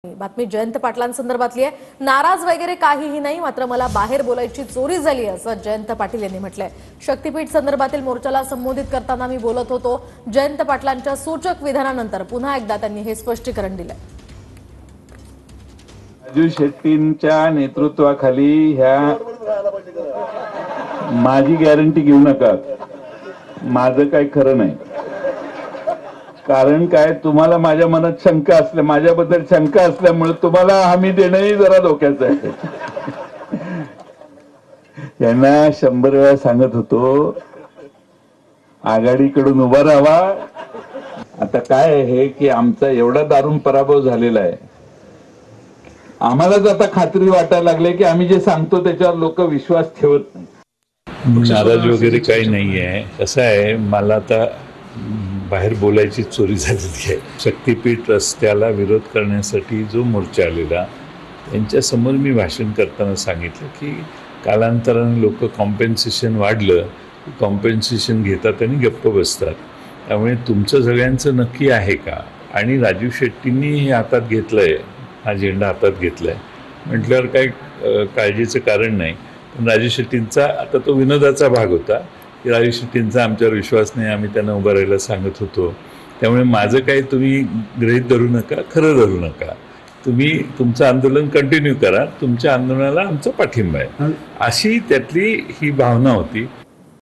बातमी जयंत पाटलांसंदर्भातली आहे। नाराज वगैरे काहीही नाही, मात्र मला बाहेर बोलायची चोरी झाली असं जयंत पाटील यांनी म्हटलंय। शक्तीपीठ संदर्भातील मोर्चाला संबोधित करताना मी बोलत होतो। जयंत पाटलांच्या सूचक विधानानंतर पुन्हा एकदा त्यांनी हे स्पष्टीकरण दिलंय। राजू शेट्टींच्या नेतृत्वाखाली ह्या माझी गॅरंटी घेऊ नका, माझं काही खरं नाही। कारण काय, तुम्हाला माझ्या मनात शंका असल्या, माझ्याबद्दल शंका असल्यामुळे तुम्हाला हमी देणंही जरा धोक्याचं आहे। यांना 100 वेळा सांगत होतो आघाडीकडून उभा राहावा। आता काय आहे की आमचा एवढा दारुण पराभव झालेला आहे, आम्हालाच आता खात्री वाटायला लागली की आम्ही जे सांगतो त्याच्यावर लोक विश्वास ठेवत नाही। नाराज वगैरे काही नाही आहे। कसं आहे, मला आता बाहेर बोलायची चोरी झालेली आहे। शक्तीपीठ रस्त्याला विरोध करण्यासाठी जो मोर्चा आलेला त्यांच्यासमोर मी भाषण करताना सांगितलं की कालांतराने लोक कॉम्पेन्सेशन वाढलं, कॉम्पेन्सेशन घेतात आणि गप्प बसतात। त्यामुळे तुमचं सगळ्यांचं नक्की आहे का? आणि राजू शेट्टींनी हे हातात घेतलंय, हा झेंडा हातात घेतलाय म्हटल्यावर काही काळजीचं कारण नाही। पण राजू शेट्टींचा आता तो विनोदाचा भाग होता की राजू शेट्टींचा आमच्यावर विश्वास नाही, आम्ही त्यांना उभं राहायला सांगत होतो। त्यामुळे माझं काही तुम्ही गृहीत धरू नका, खरं धरू नका। तुम्ही तुमचं आंदोलन कंटिन्यू करा, तुमच्या आंदोलनाला आमचा पाठिंबा आहे, अशी त्यातली ही भावना होती।